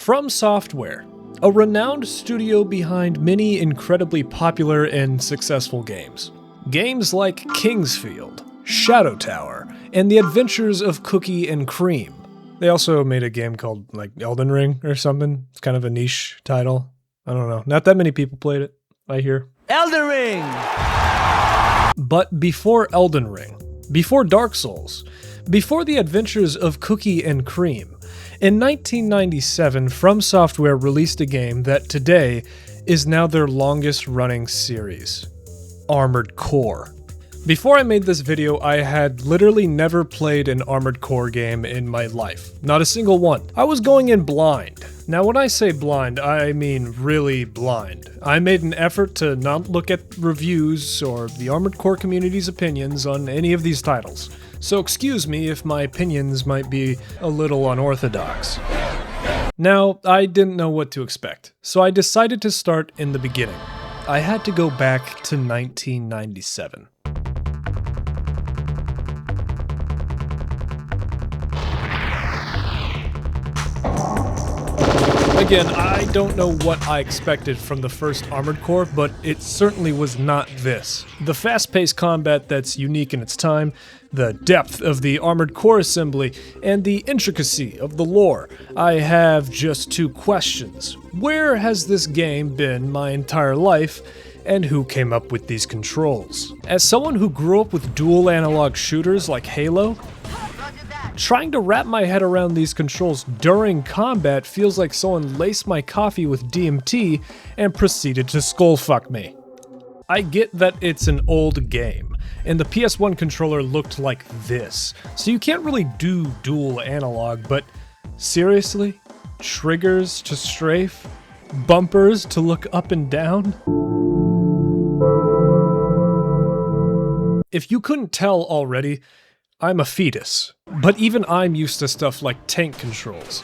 From Software, a renowned studio behind many incredibly popular and successful games. Games like Kingsfield, Shadow Tower, and The Adventures of Cookie and Cream. They also made a game called, Elden Ring or something. It's kind of a niche title. I don't know. Not that many people played it, I hear. Elden Ring! But before Elden Ring, before Dark Souls, before The Adventures of Cookie and Cream, in 1997, From Software released a game that today is now their longest running series, Armored Core. Before I made this video, I had literally never played an Armored Core game in my life. Not a single one. I was going in blind. Now when I say blind, I mean really blind. I made an effort to not look at reviews or the Armored Core community's opinions on any of these titles. So excuse me if my opinions might be a little unorthodox. Now, I didn't know what to expect, so I decided to start in the beginning. I had to go back to 1997. Again, I don't know what I expected from the first Armored Core, but it certainly was not this. The fast-paced combat that's unique in its time, the depth of the Armored Core assembly, and the intricacy of the lore. I have just two questions. Where has this game been my entire life, and who came up with these controls? As someone who grew up with dual analog shooters like Halo, trying to wrap my head around these controls during combat feels like someone laced my coffee with DMT and proceeded to skullfuck me. I get that it's an old game, and the PS1 controller looked like this, so you can't really do dual analog, but seriously? Triggers to strafe? Bumpers to look up and down? If you couldn't tell already, I'm a fetus, but even I'm used to stuff like tank controls.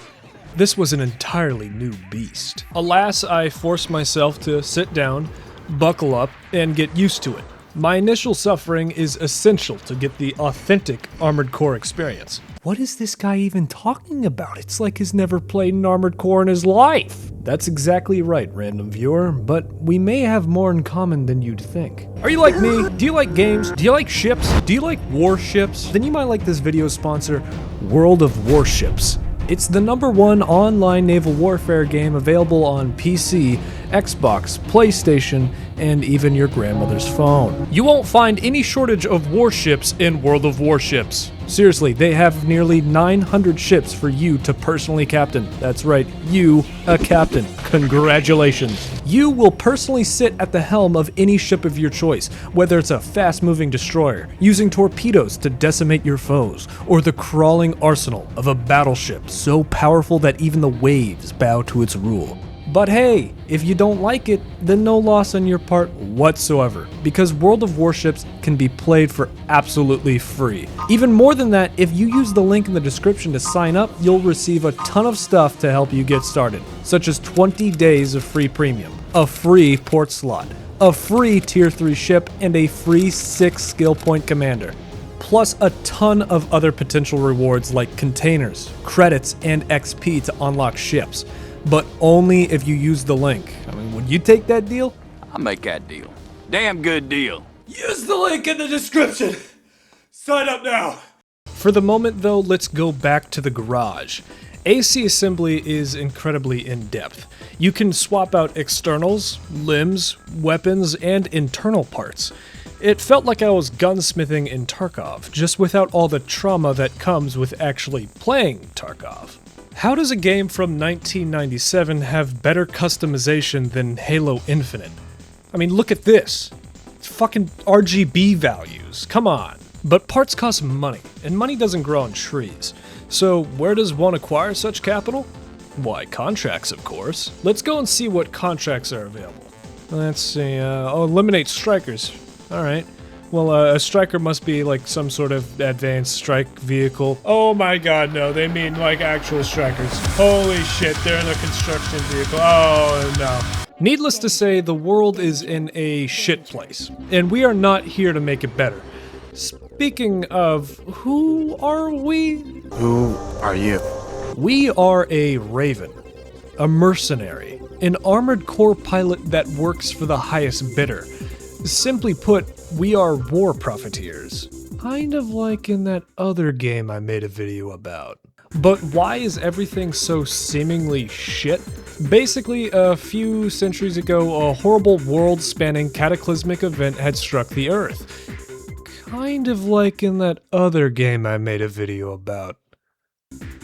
This was an entirely new beast. Alas, I forced myself to sit down, buckle up, and get used to it. My initial suffering is essential to get the authentic Armored Core experience. What is this guy even talking about? It's like he's never played an Armored Core in his life. That's exactly right, random viewer, but we may have more in common than you'd think. Are you like me? Do you like games? Do you like ships? Do you like warships? Then you might like this video sponsor, World of Warships. It's the #1 online naval warfare game available on PC, Xbox, PlayStation, and even your grandmother's phone. You won't find any shortage of warships in World of Warships. Seriously, they have nearly 900 ships for you to personally captain. That's right, you, a captain. Congratulations. You will personally sit at the helm of any ship of your choice, whether it's a fast-moving destroyer, using torpedoes to decimate your foes, or the crawling arsenal of a battleship so powerful that even the waves bow to its rule. But hey, if you don't like it, then no loss on your part whatsoever, because World of Warships can be played for absolutely free. Even more than that, if you use the link in the description to sign up, you'll receive a ton of stuff to help you get started, such as 20 days of free premium, a free port slot, a free tier 3 ship, and a free 6 skill point commander. Plus a ton of other potential rewards like containers, credits, and XP to unlock ships. But only if you use the link. I mean, would you take that deal? I'll make that deal. Damn good deal. Use the link in the description. Sign up now. For the moment though, let's go back to the garage. AC assembly is incredibly in-depth. You can swap out externals, limbs, weapons, and internal parts. It felt like I was gunsmithing in Tarkov, just without all the trauma that comes with actually playing Tarkov. How does a game from 1997 have better customization than Halo Infinite? I mean, look at this. It's fucking RGB values, come on. But parts cost money, and money doesn't grow on trees. So where does one acquire such capital? Why, contracts, of course. Let's go and see what contracts are available. Let's see, eliminate strikers. Alright. Well, a striker must be like some sort of advanced strike vehicle. Oh my god, no, they mean like actual strikers. Holy shit, they're in a construction vehicle. Oh no. Needless to say, the world is in a shit place, and we are not here to make it better. Speaking of, who are we? Who are you? We are a Raven. a mercenary, an armored core pilot that works for the highest bidder. Simply put, we are war profiteers. Kind of like in that other game I made a video about. But why is everything so seemingly shit? Basically, a few centuries ago, a horrible world-spanning cataclysmic event had struck the Earth. Kind of like in that other game I made a video about.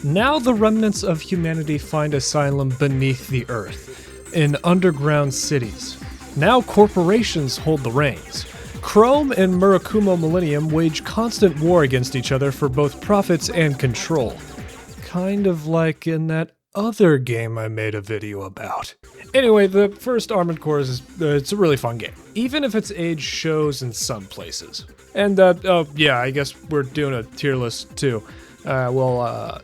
Now the remnants of humanity find asylum beneath the Earth, in underground cities. Now corporations hold the reins. Chrome and Murakumo Millennium wage constant war against each other for both profits and control. Kind of like in that other game I made a video about. Anyway, the first Armored Core it's a really fun game, even if its age shows in some places. And yeah, I guess we're doing a tier list too.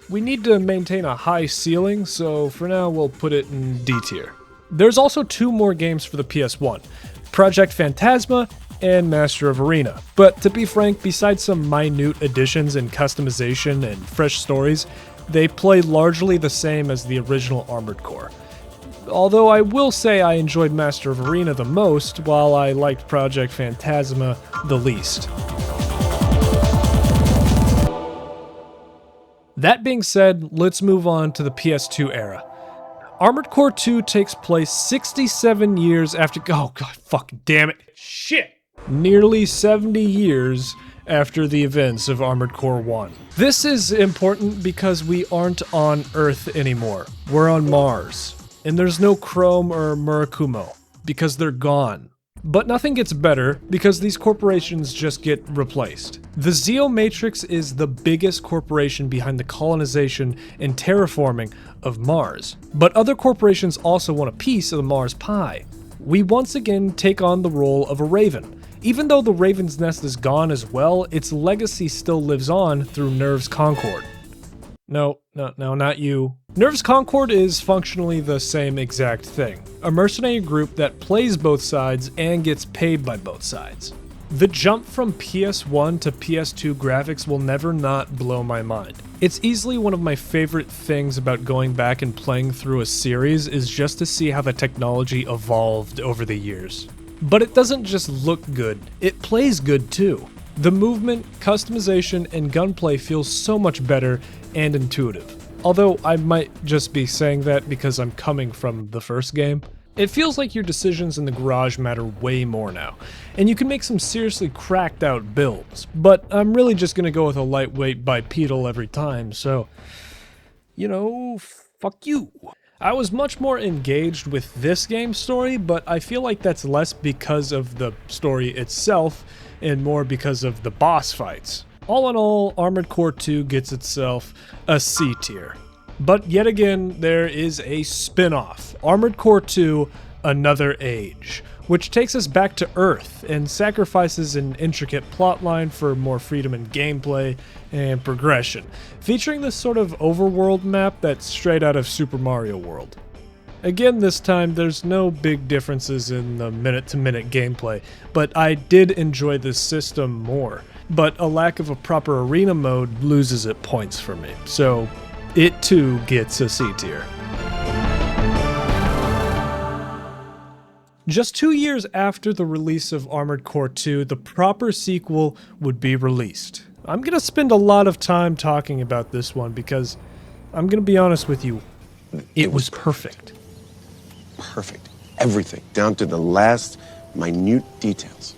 We need to maintain a high ceiling, so for now we'll put it in D tier. There's also 2 more games for the PS1, Project Phantasma and Master of Arena. But to be frank, besides some minute additions and customization and fresh stories, they play largely the same as the original Armored Core. Although I will say I enjoyed Master of Arena the most, while I liked Project Phantasma the least. That being said, let's move on to the PS2 era. Armored Core 2 takes place 67 years after— oh god, fucking damn it. Shit! Nearly 70 years after the events of Armored Core 1. This is important because we aren't on Earth anymore. We're on Mars. And there's no Chrome or Murakumo, because they're gone. But nothing gets better, because these corporations just get replaced. The Zeo Matrix is the biggest corporation behind the colonization and terraforming of Mars. But other corporations also want a piece of the Mars pie. We once again take on the role of a Raven. Even though the Raven's Nest is gone as well, its legacy still lives on through Nerves Concord. No, not you. Nerves Concord is functionally the same exact thing. A mercenary group that plays both sides and gets paid by both sides. The jump from PS1 to PS2 graphics will never not blow my mind. It's easily one of my favorite things about going back and playing through a series is just to see how the technology evolved over the years. But it doesn't just look good, it plays good too. The movement, customization, and gunplay feels so much better and intuitive. Although I might just be saying that because I'm coming from the first game. It feels like your decisions in the garage matter way more now, and you can make some seriously cracked out builds, but I'm really just gonna go with a lightweight bipedal every time, so, you know, fuck you. I was much more engaged with this game's story, but I feel like that's less because of the story itself and more because of the boss fights. All in all, Armored Core 2 gets itself a C tier. But yet again, there is a spin-off, Armored Core 2: Another Age, which takes us back to Earth and sacrifices an intricate plotline for more freedom in gameplay and progression, featuring this sort of overworld map that's straight out of Super Mario World. Again, this time, there's no big differences in the minute-to-minute gameplay, but I did enjoy this system more. But a lack of a proper arena mode loses it points for me, so it too gets a C tier. Just 2 years after the release of Armored Core 2, the proper sequel would be released. I'm gonna spend a lot of time talking about this one because, I'm gonna be honest with you, it was perfect. Perfect. Everything, down to the last minute details.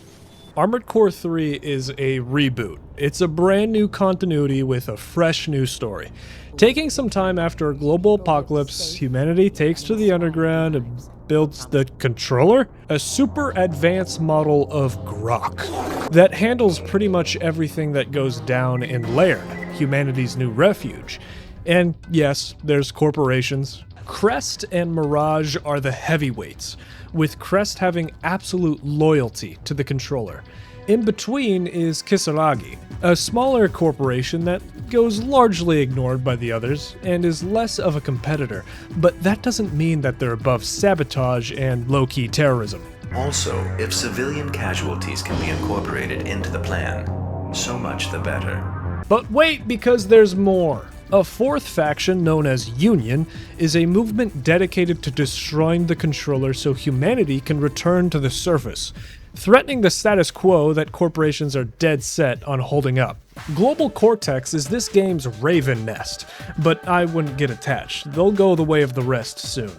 Armored Core 3 is a reboot. It's a brand new continuity with a fresh new story. Taking some time after a global apocalypse, humanity takes to the underground and builds the controller, a super advanced model of Grok that handles pretty much everything that goes down in Laird, humanity's new refuge. And yes, there's corporations. Crest and Mirage are the heavyweights, with Crest having absolute loyalty to the controller. In between is Kisaragi, a smaller corporation that goes largely ignored by the others and is less of a competitor, but that doesn't mean that they're above sabotage and low-key terrorism. Also, if civilian casualties can be incorporated into the plan, so much the better. But wait, because there's more. A fourth faction, known as Union, is a movement dedicated to destroying the controller so humanity can return to the surface, threatening the status quo that corporations are dead set on holding up. Global Cortex is this game's Raven Nest, but I wouldn't get attached. They'll go the way of the rest soon.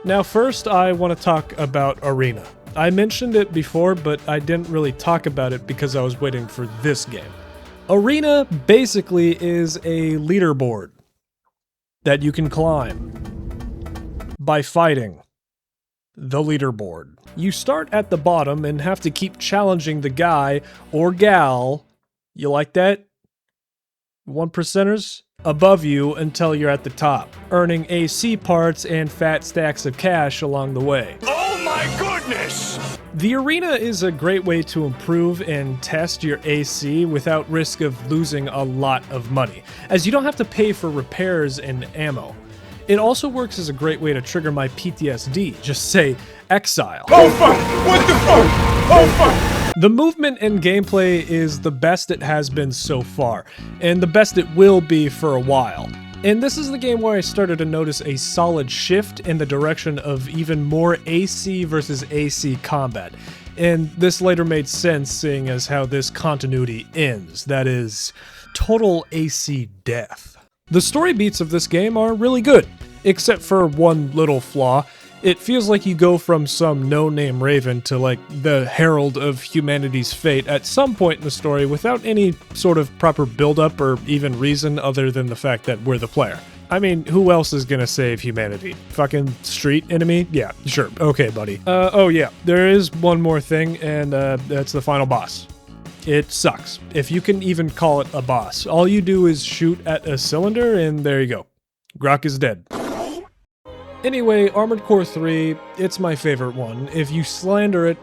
Now first, I want to talk about Arena. I mentioned it before, but I didn't really talk about it because I was waiting for this game. Arena basically is a leaderboard that you can climb by fighting the leaderboard. You start at the bottom and have to keep challenging the guy or gal, you like that? 1%ers? Above you until you're at the top, earning AC parts and fat stacks of cash along the way. Oh my goodness! The arena is a great way to improve and test your AC without risk of losing a lot of money, as you don't have to pay for repairs and ammo. It also works as a great way to trigger my PTSD, just say exile. Oh fuck! What the fuck? Oh fuck! The movement and gameplay is the best it has been so far, and the best it will be for a while. And this is the game where I started to notice a solid shift in the direction of even more AC versus AC combat. And this later made sense seeing as how this continuity ends, that is, total AC death. The story beats of this game are really good, except for one little flaw. It feels like you go from some no-name raven to like the herald of humanity's fate at some point in the story without any sort of proper build-up or even reason other than the fact that we're the player. I mean, who else is gonna save humanity? Fucking street enemy? Yeah, sure. Okay, buddy. Oh yeah, there is one more thing, and that's the final boss. It sucks. If you can even call it a boss. All you do is shoot at a cylinder, and there you go. Grok is dead. Anyway, Armored Core 3, it's my favorite one. If you slander it,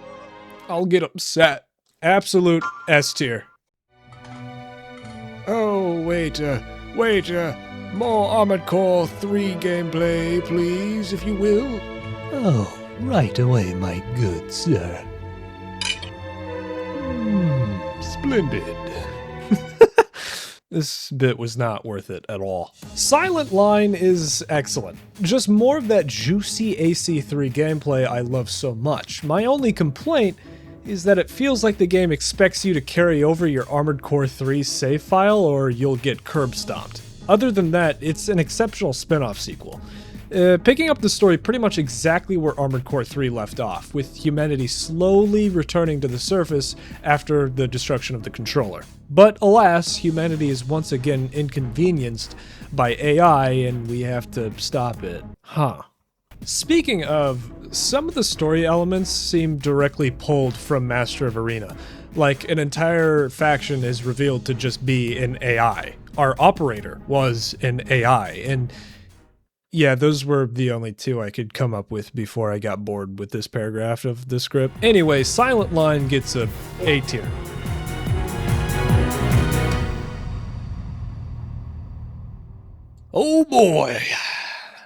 I'll get upset. Absolute S tier. Oh, wait, more Armored Core 3 gameplay, please, if you will. Oh, right away, my good sir. Splendid. This bit was not worth it at all. Silent Line is excellent. Just more of that juicy AC3 gameplay I love so much. My only complaint is that it feels like the game expects you to carry over your Armored Core 3 save file or you'll get curb stomped. Other than that, it's an exceptional spin-off sequel. Picking up the story pretty much exactly where Armored Core 3 left off, with humanity slowly returning to the surface after the destruction of the controller. But alas, humanity is once again inconvenienced by AI and we have to stop it. Huh. Speaking of, some of the story elements seem directly pulled from Master of Arena. Like an entire faction is revealed to just be an AI. Our operator was an AI, and yeah, those were the only two I could come up with before I got bored with this paragraph of the script. Anyway, Silent Line gets a A tier. Oh boy!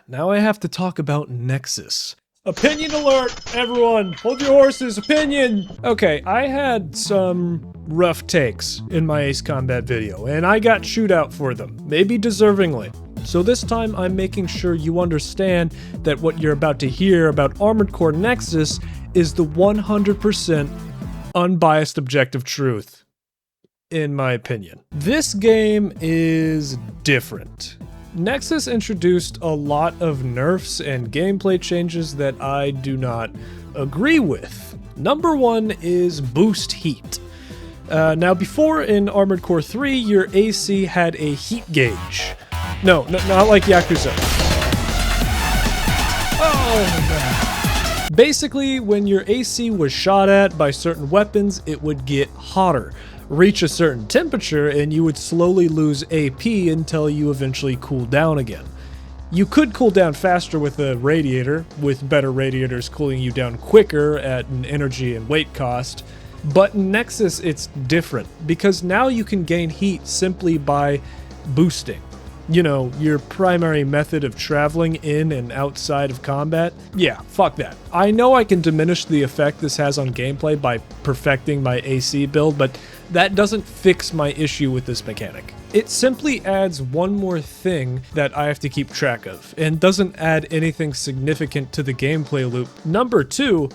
Now I have to talk about Nexus. Opinion alert, everyone! Hold your horses, opinion! Okay, I had some rough takes in my Ace Combat video, and I got chewed out for them, maybe deservingly. So this time I'm making sure you understand that what you're about to hear about Armored Core Nexus is the 100% unbiased objective truth, in my opinion. This game is different. Nexus introduced a lot of nerfs and gameplay changes that I do not agree with. Number one is boost heat. Now before in Armored Core 3, your AC had a heat gauge. No, not like Yakuza. Oh, man. Basically, when your AC was shot at by certain weapons, it would get hotter, reach a certain temperature, and you would slowly lose AP until you eventually cooled down again. You could cool down faster with a radiator, with better radiators cooling you down quicker at an energy and weight cost, but in Nexus it's different, because now you can gain heat simply by boosting. You know, your primary method of traveling in and outside of combat? Yeah, fuck that. I know I can diminish the effect this has on gameplay by perfecting my AC build, but that doesn't fix my issue with this mechanic. It simply adds one more thing that I have to keep track of, and doesn't add anything significant to the gameplay loop. Number 2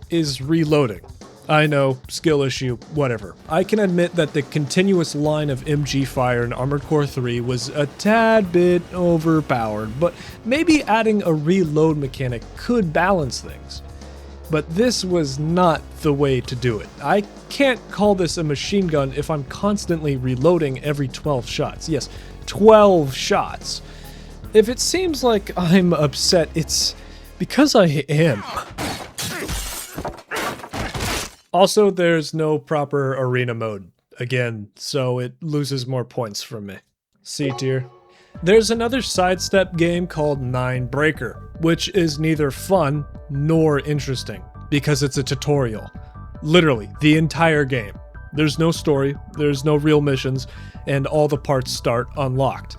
is reloading. I know, skill issue, whatever. I can admit that the continuous line of MG fire in Armored Core 3 was a tad bit overpowered, but maybe adding a reload mechanic could balance things. But this was not the way to do it. I can't call this a machine gun if I'm constantly reloading every 12 shots. Yes, 12 shots. If it seems like I'm upset, it's because I am. Also, there's no proper arena mode, again, so it loses more points from me. C tier. There's another sidestep game called Nine Breaker, which is neither fun nor interesting, because it's a tutorial. Literally, the entire game. There's no story, there's no real missions, and all the parts start unlocked.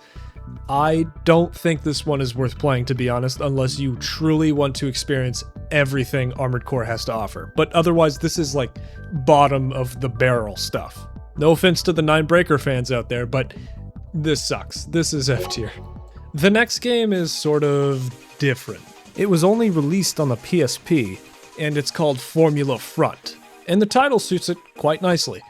I don't think this one is worth playing, to be honest, unless you truly want to experience everything Armored Core has to offer. But otherwise, this is like bottom of the barrel stuff. No offense to the Nine Breaker fans out there, but this sucks. This is F tier. The next game is sort of different. It was only released on the PSP, and it's called Formula Front, and the title suits it quite nicely.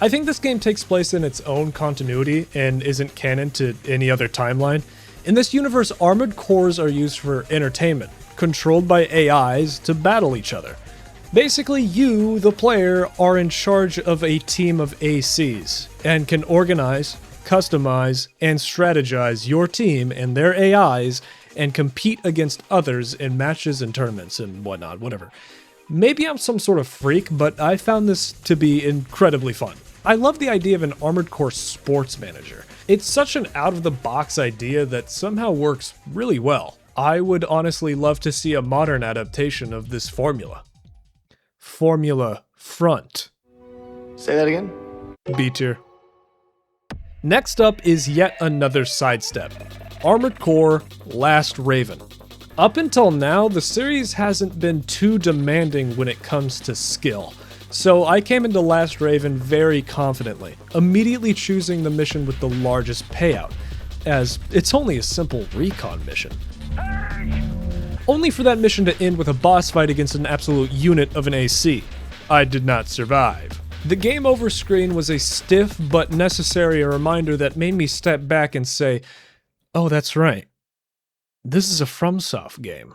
I think this game takes place in its own continuity and isn't canon to any other timeline. In this universe, armored cores are used for entertainment, controlled by AIs to battle each other. Basically, you, the player, are in charge of a team of ACs, and can organize, customize, and strategize your team and their AIs, and compete against others in matches and tournaments and whatnot, whatever. Maybe I'm some sort of freak, but I found this to be incredibly fun. I love the idea of an Armored Core sports manager. It's such an out-of-the-box idea that somehow works really well. I would honestly love to see a modern adaptation of this formula. Formula Front. Say that again? B tier. Next up is yet another sidestep. Armored Core Last Raven. Up until now, the series hasn't been too demanding when it comes to skill. So I came into Last Raven very confidently, immediately choosing the mission with the largest payout, as it's only a simple recon mission. Only for that mission to end with a boss fight against an absolute unit of an AC. I did not survive. The game over screen was a stiff but necessary reminder that made me step back and say, oh, that's right. This is a FromSoft game.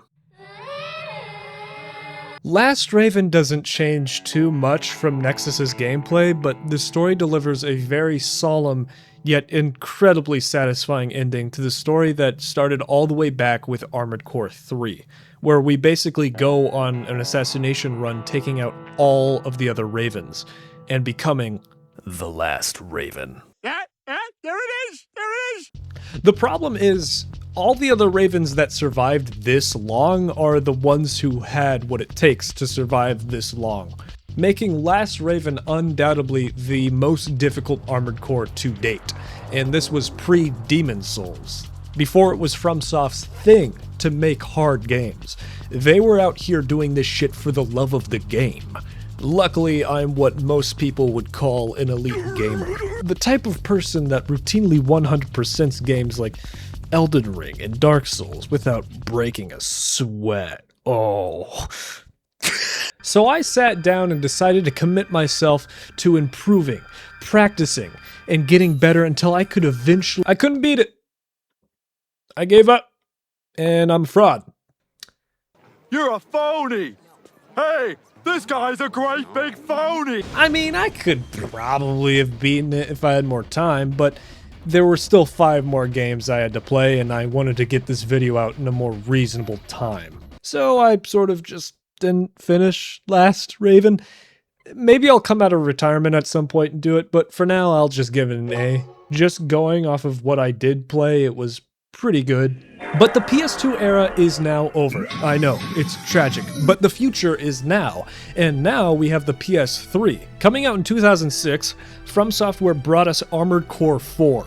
Last Raven doesn't change too much from Nexus's gameplay, but the story delivers a very solemn yet incredibly satisfying ending to the story that started all the way back with Armored Core 3, where we basically go on an assassination run taking out all of the other Ravens and becoming the last Raven. There it is! There it is! The problem is, all the other Ravens that survived this long are the ones who had what it takes to survive this long, making Last Raven undoubtedly the most difficult Armored Core to date, and this was pre-Demon Souls. Before it was FromSoft's thing to make hard games. They were out here doing this shit for the love of the game. Luckily, I'm what most people would call an elite gamer. The type of person that routinely 100%s games like Elden Ring and Dark Souls without breaking a sweat. Oh. So I sat down and decided to commit myself to improving, practicing, and getting better until I couldn't beat it. I gave up, and I'm a fraud. You're a phony! Hey, this guy's a great big phony! I mean, I could probably have beaten it if I had more time, but there were still 5 more games I had to play, and I wanted to get this video out in a more reasonable time. So I sort of just didn't finish Last Raven. Maybe I'll come out of retirement at some point and do it, but for now I'll just give it an A. Just going off of what I did play, it was pretty good. But the PS2 era is now over. I know, it's tragic, but the future is now. And now we have the PS3. Coming out in 2006, From Software brought us Armored Core 4,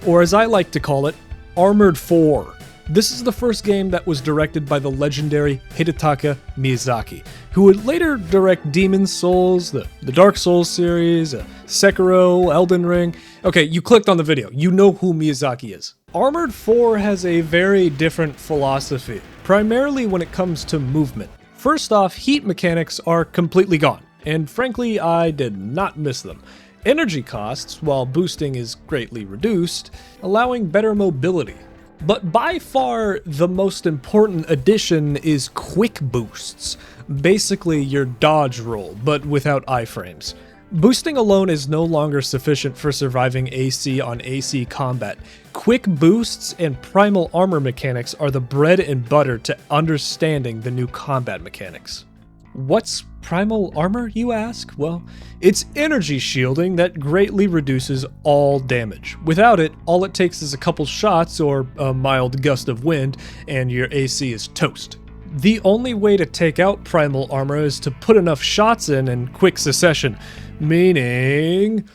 or as I like to call it, Armored 4. This is the first game that was directed by the legendary Hidetaka Miyazaki, who would later direct Demon's Souls, the Dark Souls series, Sekiro, Elden Ring. Okay, you clicked on the video. You know who Miyazaki is. Armored 4 has a very different philosophy, primarily when it comes to movement. First off, heat mechanics are completely gone, and frankly, I did not miss them. Energy costs, while boosting is greatly reduced, allowing better mobility. But by far, the most important addition is quick boosts. Basically your dodge roll, but without iframes. Boosting alone is no longer sufficient for surviving AC on AC combat. Quick boosts and primal armor mechanics are the bread and butter to understanding the new combat mechanics. What's primal armor, you ask? Well, it's energy shielding that greatly reduces all damage. Without it, all it takes is a couple shots or a mild gust of wind, and your AC is toast. The only way to take out primal armor is to put enough shots in quick succession, meaning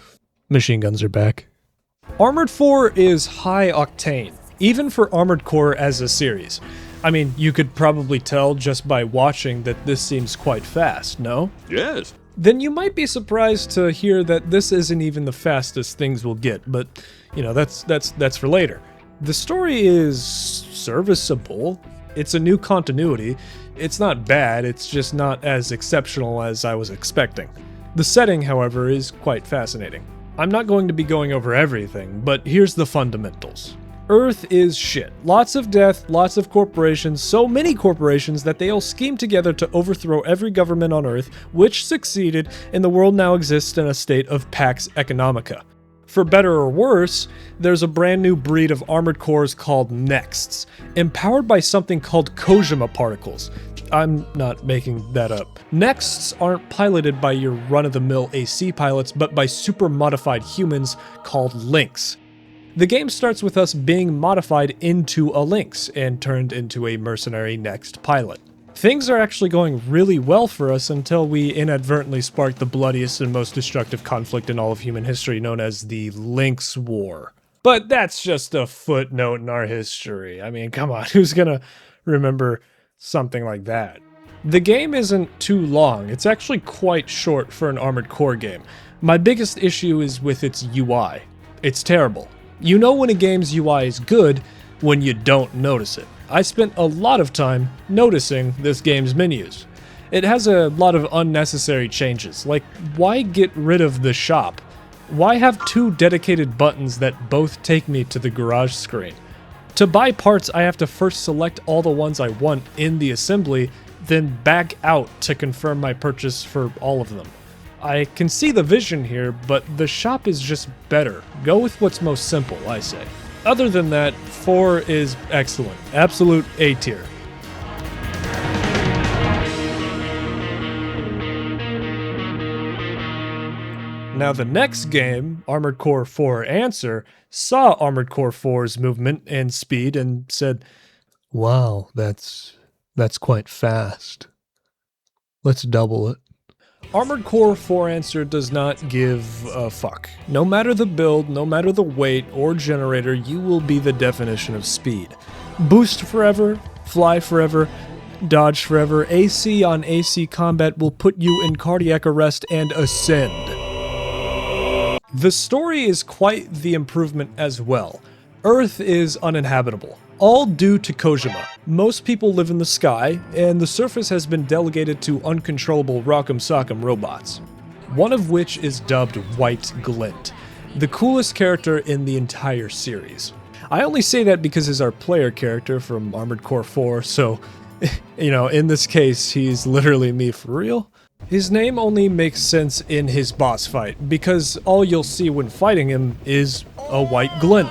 machine guns are back. Armored 4 is high octane, even for Armored Core as a series. I mean, you could probably tell just by watching that this seems quite fast, no? Yes. Then you might be surprised to hear that this isn't even the fastest things will get, but you know, that's for later. The story is serviceable. It's a new continuity. It's not bad, it's just not as exceptional as I was expecting. The setting, however, is quite fascinating. I'm not going to be going over everything, but here's the fundamentals. Earth is shit. Lots of death, lots of corporations, so many corporations that they all scheme together to overthrow every government on Earth, which succeeded, and the world now exists in a state of Pax Economica. For better or worse, there's a brand new breed of armored cores called Nexts, empowered by something called Kojima particles. I'm not making that up. Nexts aren't piloted by your run-of-the-mill AC pilots, but by super modified humans called Lynx. The game starts with us being modified into a Lynx and turned into a mercenary Next pilot. Things are actually going really well for us until we inadvertently spark the bloodiest and most destructive conflict in all of human history, known as the Lynx War. But that's just a footnote in our history. I mean, come on, who's gonna remember something like that? The game isn't too long. It's actually quite short for an Armored Core game. My biggest issue is with its UI. It's terrible. You know when a game's UI is good when you don't notice it. I spent a lot of time noticing this game's menus. It has a lot of unnecessary changes, like why get rid of the shop? Why have two dedicated buttons that both take me to the garage screen? To buy parts, I have to first select all the ones I want in the assembly, then back out to confirm my purchase for all of them. I can see the vision here, but the shop is just better. Go with what's most simple, I say. Other than that, 4 is excellent. Absolute A tier. Now the next game, Armored Core 4 Answer, saw Armored Core 4's movement and speed and said, Wow, that's quite fast. Let's double it. Armored Core 4 Answer does not give a fuck. No matter the build, no matter the weight or generator, you will be the definition of speed. Boost forever, fly forever, dodge forever, AC on AC combat will put you in cardiac arrest and ascend. The story is quite the improvement as well. Earth is uninhabitable, all due to Kojima. Most people live in the sky, and the surface has been delegated to uncontrollable Rock'em Sock'em robots. One of which is dubbed White Glint, the coolest character in the entire series. I only say that because he's our player character from Armored Core 4, so, you know, in this case, he's literally me for real. His name only makes sense in his boss fight, because all you'll see when fighting him is a white glint.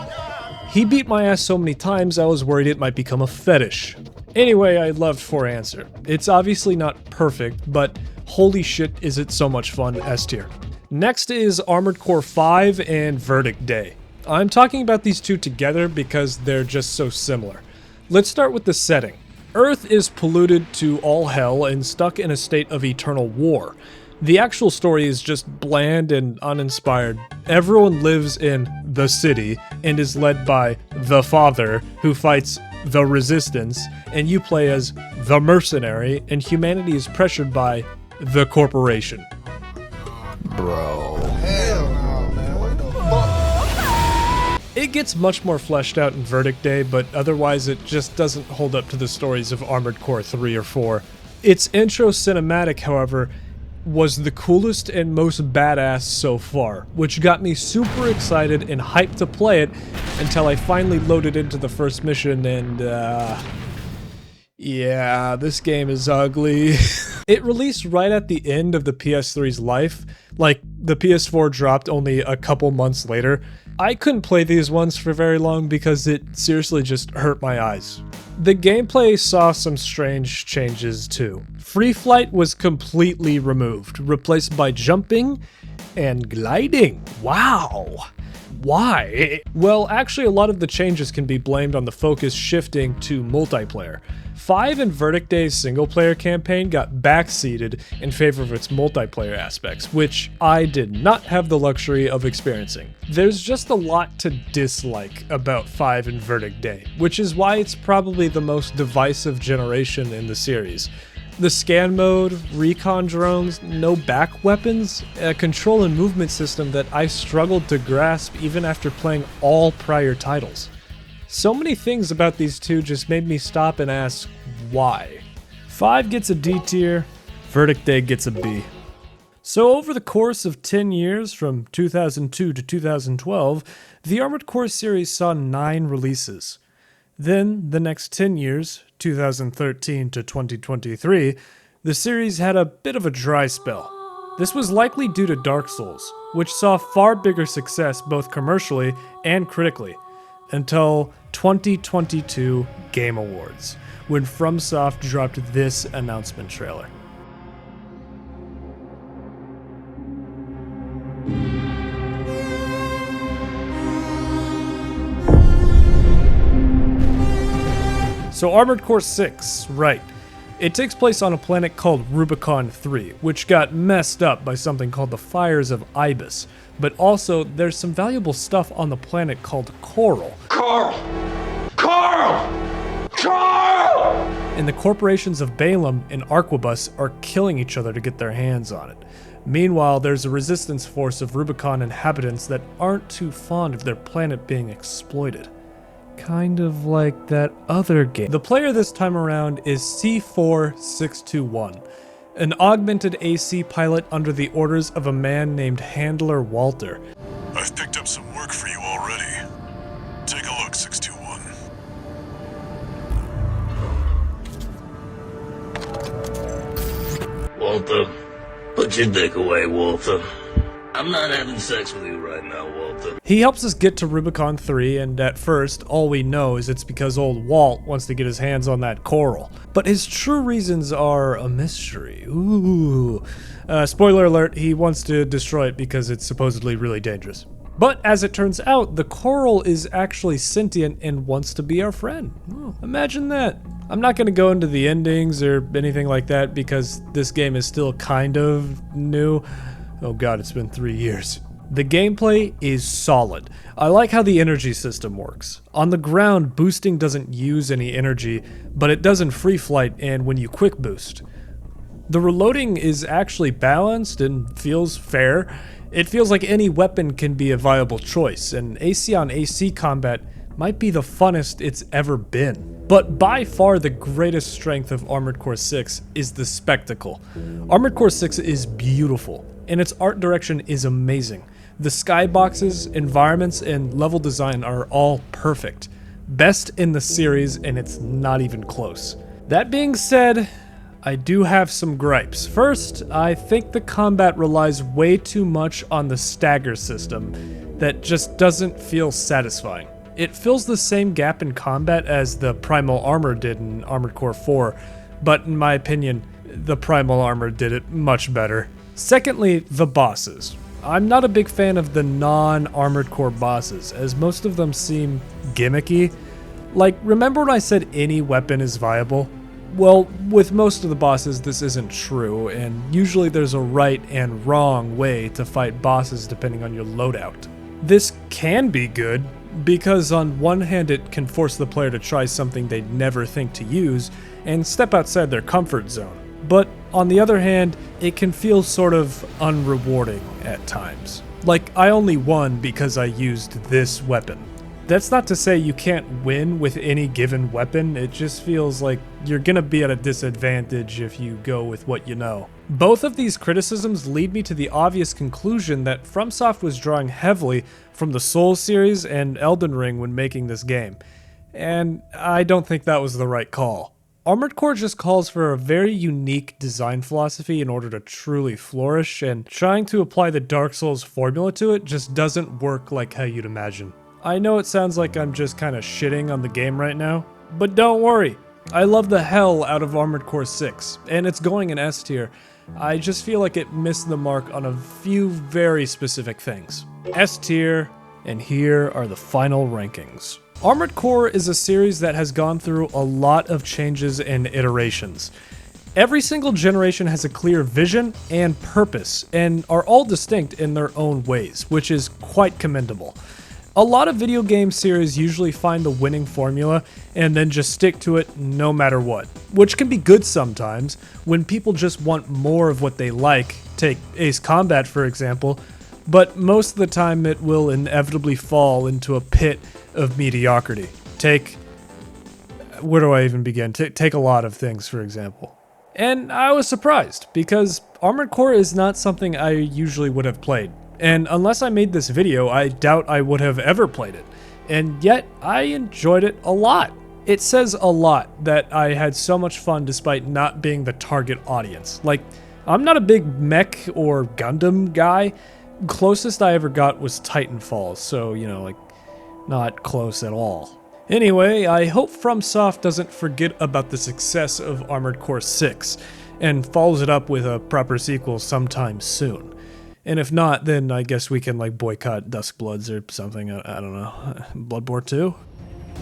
He beat my ass so many times I was worried it might become a fetish. Anyway, I loved 4 Answer. It's obviously not perfect, but holy shit is it so much fun, S tier. Next is Armored Core 5 and Verdict Day. I'm talking about these two together because they're just so similar. Let's start with the setting. Earth is polluted to all hell and stuck in a state of eternal war. The actual story is just bland and uninspired. Everyone lives in the city and is led by the father, who fights the Resistance, and you play as the Mercenary, and humanity is pressured by the Corporation. It gets much more fleshed out in Verdict Day, but otherwise it just doesn't hold up to the stories of Armored Core 3 or 4. Its intro cinematic, however, was the coolest and most badass so far, which got me super excited and hyped to play it until I finally loaded into the first mission and, yeah, this game is ugly. It released right at the end of the PS3's life, like the PS4 dropped only a couple months later. I couldn't play these ones for very long because it seriously just hurt my eyes. The gameplay saw some strange changes too. Free flight was completely removed, replaced by jumping and gliding. Wow! Why? Well, actually a lot of the changes can be blamed on the focus shifting to multiplayer. 5 and Verdict Day's single-player campaign got backseated in favor of its multiplayer aspects, which I did not have the luxury of experiencing. There's just a lot to dislike about 5 and Verdict Day, which is why it's probably the most divisive generation in the series. The scan mode, recon drones, no back weapons, a control and movement system that I struggled to grasp even after playing all prior titles. So many things about these two just made me stop and ask, why? 5 gets a D tier, Verdict Day gets a B. So over the course of 10 years, from 2002 to 2012, the Armored Core series saw 9 releases. Then, the next 10 years, 2013 to 2023, the series had a bit of a dry spell. This was likely due to Dark Souls, which saw far bigger success both commercially and critically, until 2022 Game Awards, when FromSoft dropped this announcement trailer. So Armored Core 6, right. It takes place on a planet called Rubicon 3, which got messed up by something called the Fires of Ibis. But also, there's some valuable stuff on the planet called Coral. Carl! Carl! And the corporations of Balaam and Arquebus are killing each other to get their hands on it. Meanwhile, there's a resistance force of Rubicon inhabitants that aren't too fond of their planet being exploited. Kind of like that other game. The player this time around is C4621, an augmented AC pilot under the orders of a man named Handler Walter. I've picked up some work for you already. Take a look, 621. Walter, put your dick away, Walter. I'm not having sex with you right now, Walter. He helps us get to Rubicon 3, and at first, all we know is it's because old Walt wants to get his hands on that coral. But his true reasons are a mystery. Ooh. Spoiler alert, he wants to destroy it because it's supposedly really dangerous. But as it turns out, the coral is actually sentient and wants to be our friend. Oh, imagine that. I'm not going to go into the endings or anything like that because this game is still kind of new. Oh god, it's been 3 years. The gameplay is solid. I like how the energy system works. On the ground, boosting doesn't use any energy, but it does in free flight and when you quick boost. The reloading is actually balanced and feels fair. It feels like any weapon can be a viable choice, and AC on AC combat might be the funnest it's ever been. But by far the greatest strength of Armored Core 6 is the spectacle. Armored Core 6 is beautiful, and its art direction is amazing. The skyboxes, environments, and level design are all perfect. Best in the series, and it's not even close. That being said, I do have some gripes. First, I think the combat relies way too much on the stagger system that just doesn't feel satisfying. It fills the same gap in combat as the Primal Armor did in Armored Core 4, but in my opinion, the Primal Armor did it much better. Secondly, the bosses. I'm not a big fan of the non-Armored Core bosses, as most of them seem gimmicky. Like, remember when I said any weapon is viable? Well, with most of the bosses this isn't true, and usually there's a right and wrong way to fight bosses depending on your loadout. This can be good, because on one hand it can force the player to try something they'd never think to use and step outside their comfort zone. But on the other hand, it can feel sort of unrewarding at times. Like, I only won because I used this weapon. That's not to say you can't win with any given weapon, it just feels like you're gonna be at a disadvantage if you go with what you know. Both of these criticisms lead me to the obvious conclusion that FromSoft was drawing heavily from the Souls series and Elden Ring when making this game, and I don't think that was the right call. Armored Core just calls for a very unique design philosophy in order to truly flourish, and trying to apply the Dark Souls formula to it just doesn't work like how you'd imagine. I know it sounds like I'm just kinda shitting on the game right now, but don't worry. I love the hell out of Armored Core 6, and it's going in S tier. I just feel like it missed the mark on a few very specific things. S tier, and here are the final rankings. Armored Core is a series that has gone through a lot of changes and iterations. Every single generation has a clear vision and purpose, and are all distinct in their own ways, which is quite commendable. A lot of video game series usually find the winning formula and then just stick to it no matter what, which can be good sometimes when people just want more of what they like. Take Ace Combat for example, but most of the time it will inevitably fall into a pit of mediocrity. Where do I even begin? Take a lot of things for example. And I was surprised because Armored Core is not something I usually would have played. And unless I made this video, I doubt I would have ever played it. And yet, I enjoyed it a lot. It says a lot that I had so much fun despite not being the target audience. Like, I'm not a big mech or Gundam guy. Closest I ever got was Titanfall, so, you know, like, not close at all. Anyway, I hope FromSoft doesn't forget about the success of Armored Core 6, and follows it up with a proper sequel sometime soon. And if not, then I guess we can like boycott Duskbloods or something, I don't know. Bloodborne 2?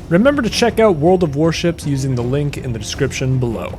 Remember to check out World of Warships using the link in the description below.